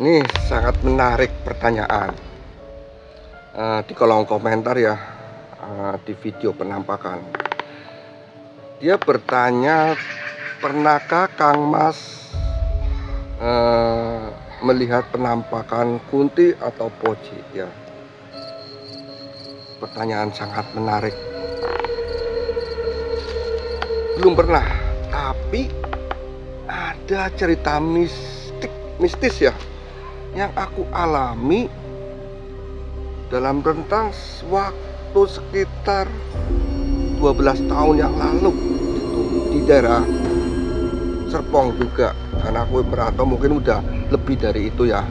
Ini sangat menarik pertanyaan di kolom komentar ya, di video penampakan. Dia bertanya, pernahkah Kang Mas melihat penampakan Kunti atau Poci? Ya, pertanyaan sangat menarik. Belum pernah, tapi ada cerita mistis ya yang aku alami dalam rentang waktu sekitar 12 tahun yang lalu di daerah Serpong juga, karena aku merantau mungkin udah lebih dari itu ya,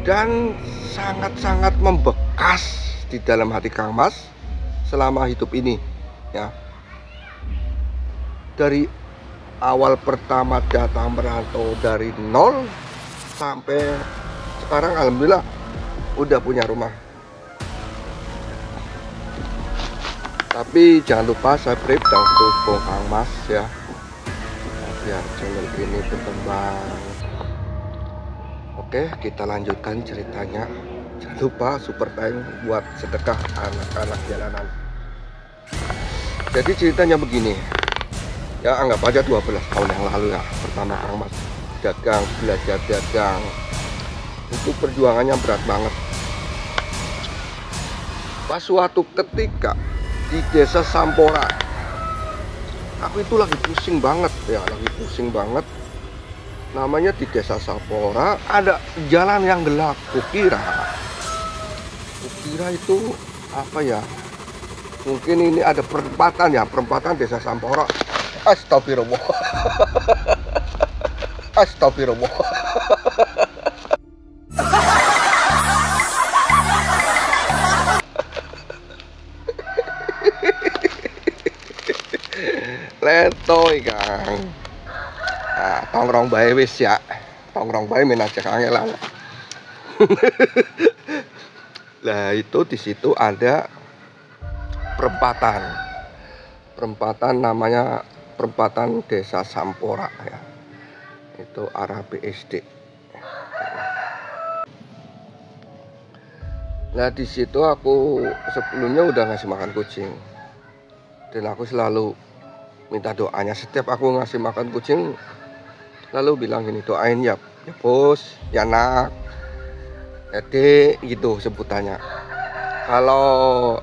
dan sangat-sangat membekas di dalam hati Kang Mas selama hidup ini ya. Dari awal pertama datang merantau dari nol sampai sekarang alhamdulillah udah punya rumah. Tapi jangan lupa subscribe dan dukung Kang Mas ya, biar channel ini berkembang. Oke, kita lanjutkan ceritanya. Jangan lupa super thanks buat sedekah anak-anak jalanan. Jadi ceritanya begini ya, anggap aja 12 tahun yang lalu ya, pertama Kang Mas dagang, belajar dagang. Itu perjuangannya berat banget. Pas suatu ketika di desa Sampora, aku itu lagi pusing banget ya, namanya di desa Sampora ada jalan yang gelap. Kukira itu apa ya, mungkin ini ada perempatan ya, perempatan desa Sampora. Astagfirullah. Astagfirullah. Letoy Kang. Nah, tongkrong bae wis ya. Tongkrong bae men aja kangelan. Lah itu di situ ada perempatan. Perempatan namanya perempatan desa Sampora ya. Itu arah BSD. Nah di situ aku sebelumnya udah ngasih makan kucing, dan aku selalu minta doanya setiap aku ngasih makan kucing, lalu bilang gini, doain ya bos, ya nak, ya dek, gitu sebutannya. Kalau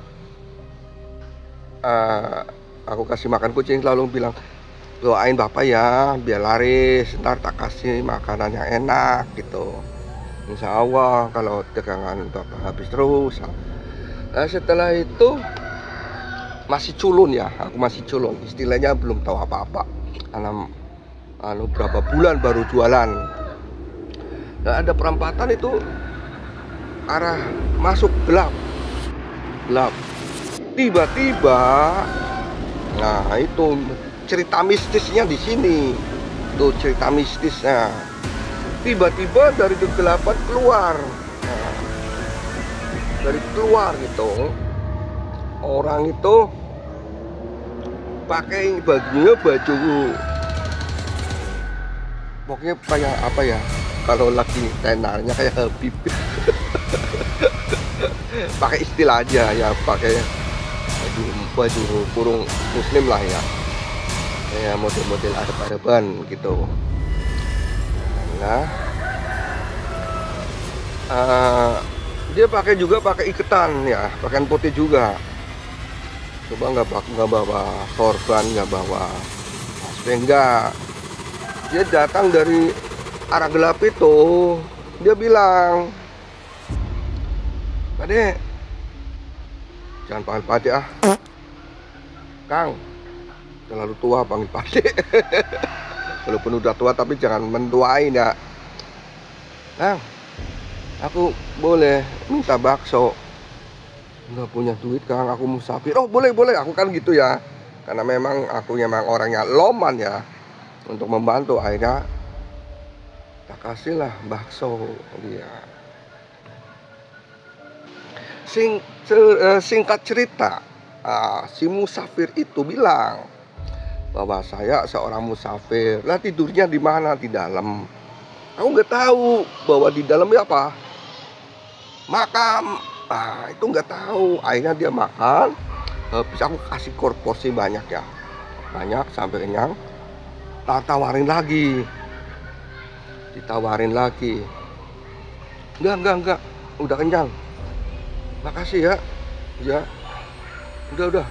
aku kasih makan kucing selalu bilang, doain bapak ya biar laris, ntar tak kasih makanan yang enak gitu. Insya Allah kalau dagangan bapak habis terus. Nah setelah itu masih culun ya, aku masih culun, istilahnya belum tahu apa-apa, karena berapa bulan baru jualan. Nah ada perempatan itu arah masuk gelap, tiba-tiba, nah itu cerita mistisnya di sini. Tuh cerita mistisnya. Tiba-tiba dari kegelapan keluar. Nah, dari keluar gitu. Orang itu pakai bajunya baju, pokoknya kayak apa ya, kalau lagi tenarnya kayak Habib. Pakai istilah aja ya, pakai baju kurung muslim lah ya, kayak model-model Arab-Araban gitu. Nah dia pakai iketan ya, pakaian putih juga. Coba nggak bawa sorban, nggak bawa masker, enggak. Dia datang dari arah gelap itu. Dia bilang, Pade, jangan panggil Pade ah, Kang, terlalu tua panggil Pade. Walaupun udah tua tapi jangan mentuain ya. Kang, aku boleh minta bakso? Nggak punya duit Kang, aku musafir. Oh boleh, aku kan gitu ya, karena memang aku memang orangnya loman ya, untuk membantu. Akhirnya tak kasihlah bakso dia. Singkat cerita, si musafir itu bilang bahwa saya seorang musafir. Lah tidurnya di mana? Di dalam Aku nggak tahu bahwa di dalamnya apa, makam. Nah itu nggak tahu. Akhirnya dia makan, habis aku kasih porsi banyak ya, banyak sampai kenyang. Tawarin lagi, ditawarin lagi. Enggak, udah kenyang, makasih ya. Ya udah,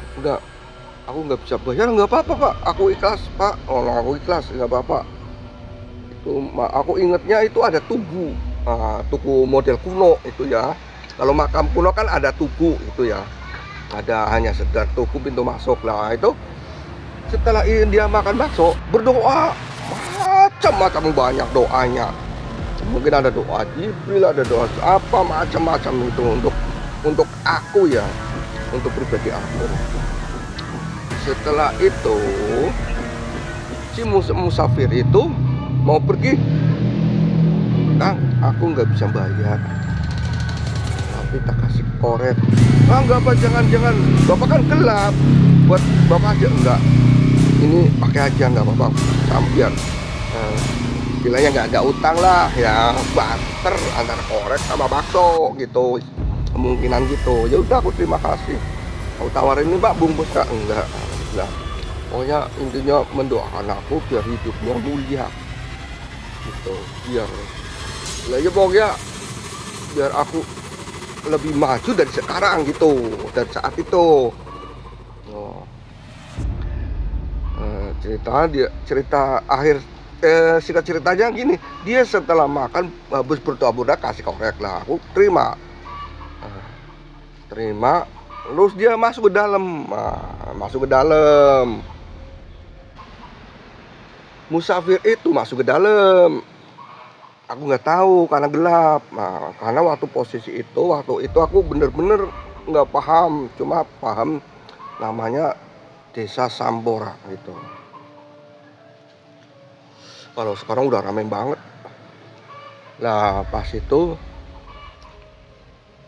aku nggak bisa bayar. Nggak apa-apa pak, aku ikhlas pak. Oh aku ikhlas, nggak apa-apa. Itu aku ingetnya itu ada tugu, tugu model kuno itu ya. Kalau makam kuno kan ada tugu itu ya, ada hanya sekedar tugu pintu masuk lah. Itu setelah dia makan bakso, berdoa macam-macam, banyak doanya. Mungkin ada doa Jibril, ada doa apa macam-macam itu untuk aku ya, untuk pribadi aku. Setelah itu si musafir itu mau pergi, Kang, aku nggak bisa bayar, tapi tak kasih korek. Nggak apa, jangan, bapak kan gelap, buat bapak aja. Enggak, ini pakai aja, nggak apa-apa, sambiar. Bilangnya nggak ada utang lah ya, barter antara korek sama bakso gitu, kemungkinan gitu. Ya udah, aku terima kasih. Aku tawarin, ini pak bungkus kak. Enggak, pokoknya intinya mendoakan aku biar hidupnya mulia gitu, biar lah ya pokoknya biar aku lebih maju dari sekarang gitu, dari saat itu. Cerita akhir, singkat ceritanya gini, dia setelah makan habis berdoa kasih korek lah, aku terima, terus dia masuk ke dalam, musafir itu masuk ke dalam. Aku nggak tahu karena gelap. Karena waktu itu aku bener-bener nggak paham, cuma paham namanya Desa Sambora gitu. Kalau sekarang udah ramai banget. Lah pas itu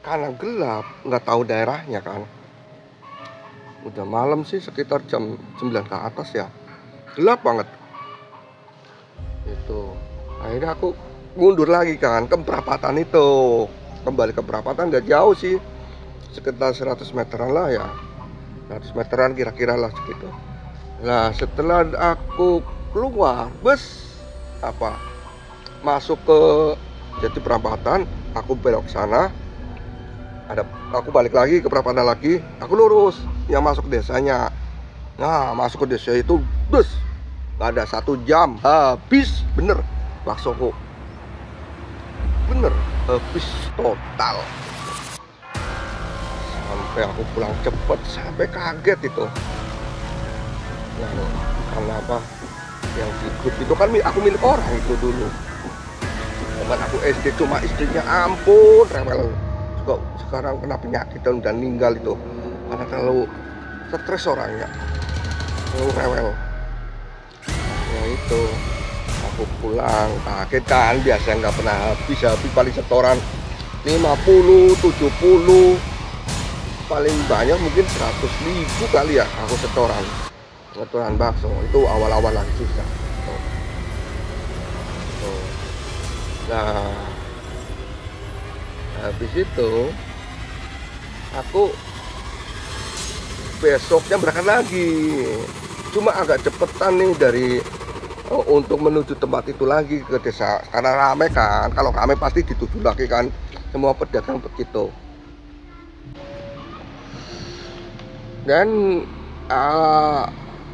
karena gelap, nggak tahu daerahnya kan. Udah malam sih, sekitar jam 9 ke atas ya, gelap banget. Itu akhirnya aku mundur lagi kan ke perapatan itu, kembali ke perapatan. Nggak jauh sih, sekitar 100 meteran lah ya, 100 meteran kira-kira lah segitu. Nah setelah aku keluar masuk ke jadi perapatan, aku belok sana, aku balik lagi ke perapatan lagi, aku lurus yang masuk desanya. Nah masuk ke desa itu gak ada 1 jam habis, bener baksoku, bener habis total. Sampai aku pulang cepet, sampai kaget itu. Karena apa, yang di grup itu kan aku milik orang itu dulu. Teman aku SD, cuma istrinya ampun rewel, sekarang kena penyakit dan meninggal itu karena terlalu stres orangnya, terlalu rewel. Ya itu, aku pulang kaget kan, biasa nggak pernah habis paling setoran 50, 70, paling banyak mungkin 100.000 kali ya aku setoran bakso. Itu awal-awal lagi susah. Nah habis itu aku besoknya berangkat lagi, cuma agak cepetan nih dari untuk menuju tempat itu lagi ke desa, karena rame kan. Kalau rame pasti dituju lagi kan, semua pedagang begitu. Dan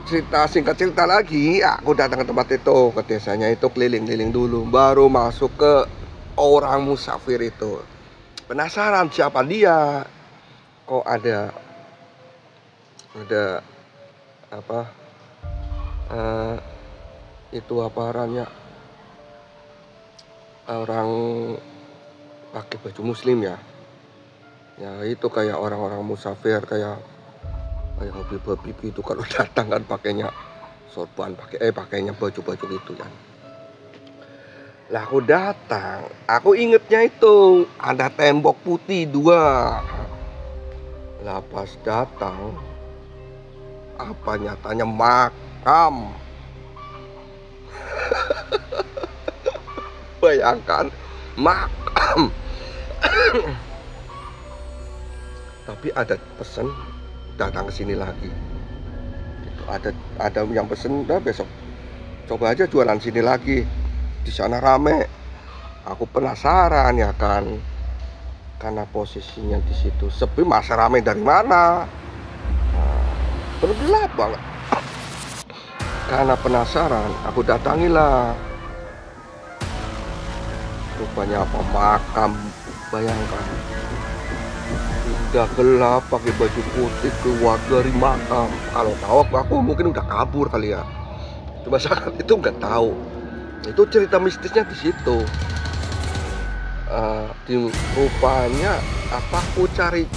singkat cerita lagi, aku datang ke tempat itu, ke desanya itu, keliling-keliling dulu, baru masuk ke orang musafir itu. Penasaran siapa dia, kok ada apa, itu apa namanya, orang pakai baju muslim ya, itu kayak orang-orang musafir, kayak hobi gitu. Kalau datang kan pakainya sorban, pakainya baju-baju gitu kan. Lah aku datang, aku ingetnya itu ada tembok putih 2. Lah pas datang, apa nyatanya makam. Bayangkan makam. Tapi ada pesan datang ke sini lagi. Gitu. Ada yang pesen, udah besok coba aja jualan sini lagi. Di sana rame. Aku penasaran ya kan. Karena posisinya di situ sepi, masa rame dari mana? Bergelap banget. Karena penasaran, aku datangilah. Rupanya apa? Makam. Bayangkan, udah gelap, pakai baju putih keluar dari makam. Kalau tahu aku mungkin udah kabur kali ya. Cuma saat itu nggak tahu. Itu cerita mistisnya di situ. Rupanya apa? Aku cari,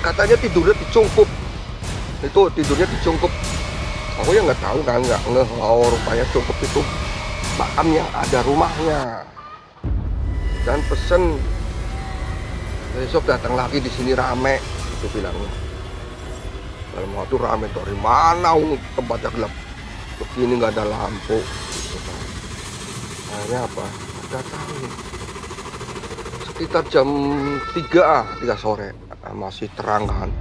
katanya tidurnya dicungkup. Itu tidurnya dicungkup. Aku ya nggak tahu kan, nggak ngeh. Oh, rupanya cungkup itu makamnya, ada rumahnya. Dan pesen besok datang lagi, di sini rame, itu bilangnya. Dalam waktu rame dari mana? Tempatnya gelap begini, nggak ada lampu. Gitu kan. Akhirnya apa? Datangin. Sekitar jam 3 sore, masih terang kan.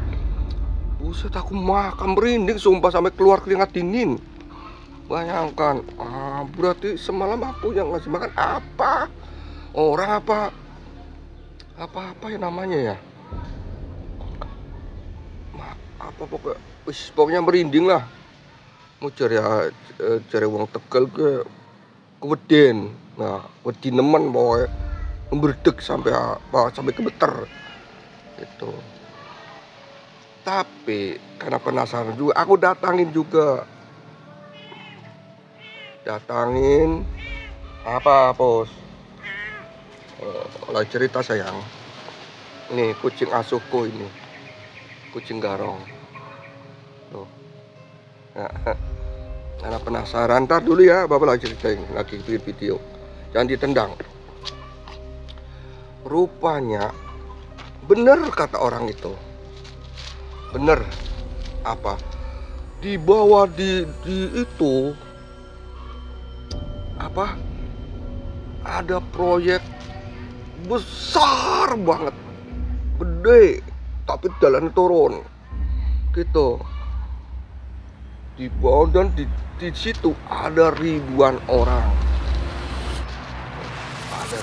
Buset, aku makan merinding, sumpah sampai keluar keringat dingin. Bayangkan, berarti semalam aku yang ngasih makan apa? Orang apa ya namanya ya? Pokoknya merinding lah. Mau cari uang Tegal ke Weden. Nah, wedi nemen boy, memberdek sampai gemeter gitu. Tapi karena penasaran juga, aku datangin apa, bos? Mulai cerita sayang. Nih kucing asuhku ini, kucing garong. Tuh. Nah, karena penasaran, ntar dulu ya, bapak lagi ceritain, lagi bikin video. Jangan ditendang. Rupanya bener kata orang itu. Bener apa? Di bawah di itu apa? Ada proyek besar banget, gede, tapi jalan turun gitu. Di bawah dan di situ ada ribuan orang.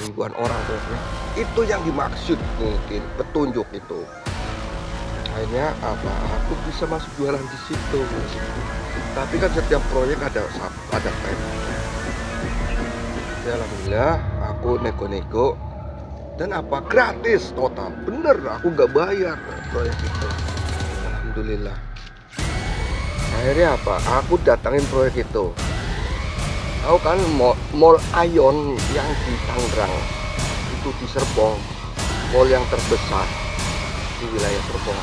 Bosnya. Itu yang dimaksud, mungkin petunjuk itu. Akhirnya apa? Aku bisa masuk jualan di situ. Tapi kan setiap proyek ada pen. Ya, alhamdulillah aku nego-nego dan apa, gratis total. Bener, aku nggak bayar proyek itu. Alhamdulillah. Akhirnya apa? Aku datangin proyek itu. Tahu kan mall Aeon yang di Tangerang itu, di Serpong, mall yang terbesar di wilayah Serpong.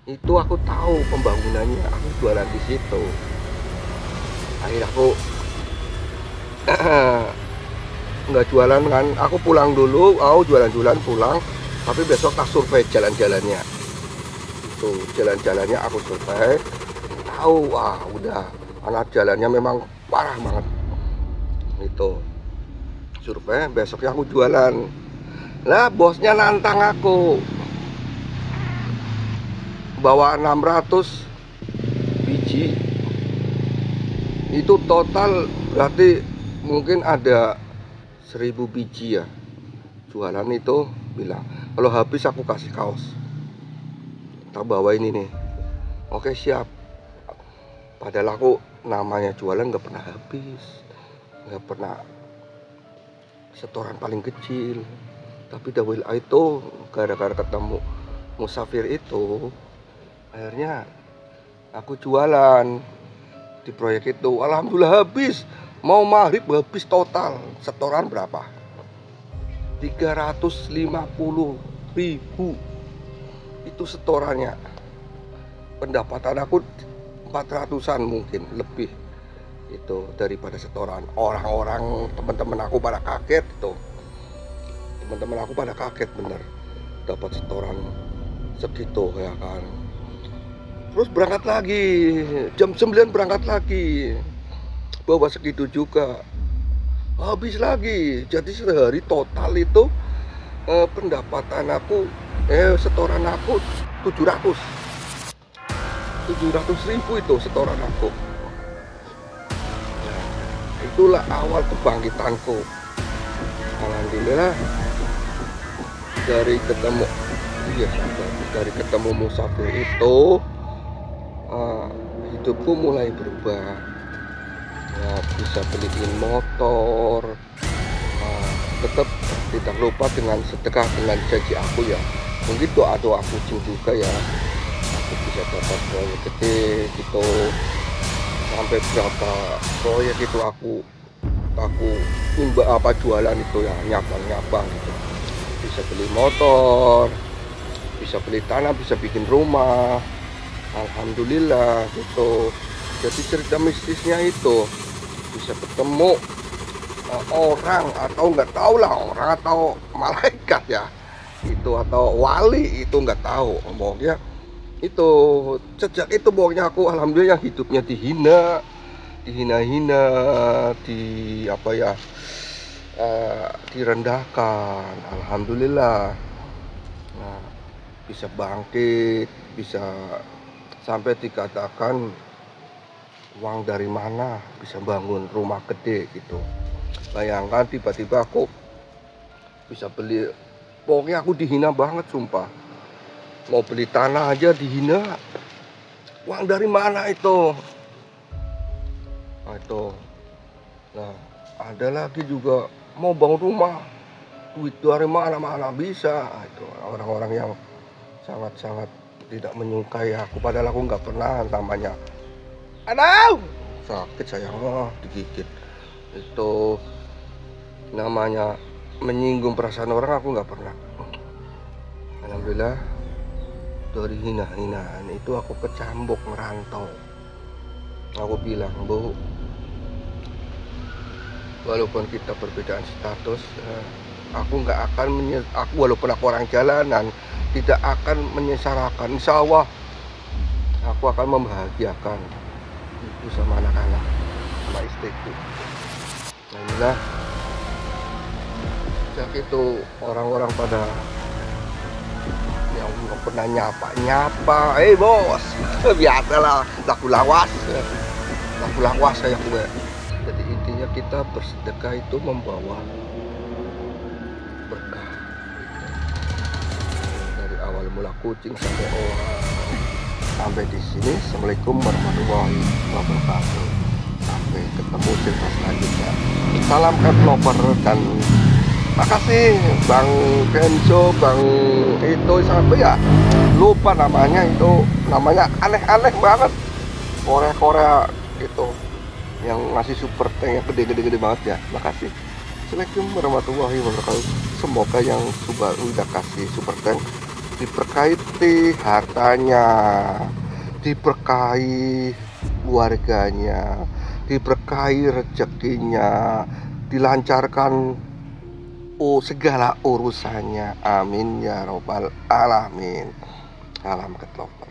Itu aku tahu pembangunannya, aku jualan di situ. Akhirnya aku nggak jualan kan, aku pulang dulu, jualan pulang, tapi besok tak survei jalan-jalannya. Itu jalan-jalannya aku survei, tahu udah anak jalannya memang parah banget. Itu survei, besoknya aku jualan. Lah bosnya nantang aku, bawa 600 biji. Itu total berarti mungkin ada 1000 biji ya. Jualan itu bilang, kalau habis aku kasih kaos. Tak bawa ini nih. Oke, siap. Padahal aku namanya jualan nggak pernah habis, nggak pernah setoran paling kecil. Tapi dawil itu gara-gara ketemu musafir itu, akhirnya aku jualan di proyek itu. Alhamdulillah habis. Mau maghrib habis total. Setoran berapa? 350.000. Itu setorannya. Pendapatan aku 400-an mungkin lebih itu daripada setoran. Orang-orang teman-teman aku pada kaget itu. Teman-teman aku pada kaget bener dapat setoran segitu ya kan. Terus berangkat lagi, jam 9 berangkat lagi, bawa segitu juga. habis lagi. Jadi sehari total itu pendapatan aku setoran aku 700.000 itu setoran aku. Nah, itulah awal kebangkitanku. Alhamdulillah dari ketemu musafir itu hidupku mulai berubah. Ya, bisa beliin motor, tetap tidak lupa dengan sedekah, dengan janji aku ya. Mungkin doa kucing juga ya, aku bisa dapat proyek gede gitu. Sampai berapa proyek itu aku jualan itu ya, nyabang gitu. Bisa beli motor, bisa beli tanah, bisa bikin rumah. Alhamdulillah gitu. Jadi cerita mistisnya itu bisa ketemu orang, atau nggak tahu lah orang atau malaikat ya itu, atau wali itu nggak tahu. Pokoknya itu sejak itu pokoknya aku alhamdulillah hidupnya dihina, direndahkan. Alhamdulillah, nah, bisa bangkit, bisa sampai dikatakan uang dari mana bisa bangun rumah gede gitu. Bayangkan tiba-tiba aku bisa beli, pokoknya aku dihina banget sumpah. Mau beli tanah aja dihina. Uang dari mana itu? Nah, itu. Nah, ada lagi juga mau bangun rumah. Duit dari mana bisa. Nah, itu orang-orang yang sangat-sangat tidak menyukai aku, padahal aku nggak pernah namanya. Aduh, sakit sayang, digigit. Itu namanya menyinggung perasaan orang, aku nggak pernah. Alhamdulillah dari hina-hinaan itu aku kecambuk merantau. Aku bilang, Bu, walaupun kita perbedaan status, aku nggak akan walaupun aku orang jalanan, tidak akan menyesalkan. Insya Allah aku akan membahagiakan ibu sama anak-anak, sama istriku. Alhamdulillah. Sejak itu orang-orang pada yang nggak pernah nyapa, bos, biasalah laku lawas saya gue. Jadi intinya kita bersedekah itu membawa berkah. Dari awal mula kucing sampai orang. Sampai di sini, assalamualaikum warahmatullahi wabarakatuh. Sampai ketemu cerita selanjutnya. Salam cat lover dan makasih Bang Kenzo, Bang itu sampai ya lupa namanya, itu namanya aneh-aneh banget, Korea gitu, yang ngasih super tank yang gede banget ya. Makasih. Assalamualaikum warahmatullahi wabarakatuh. Semoga yang udah kasih super tank diberkahi hartanya, diberkahi keluarganya, diberkahi rezekinya, dilancarkan segala urusannya. Amin ya robbal alamin. Salam cat lover.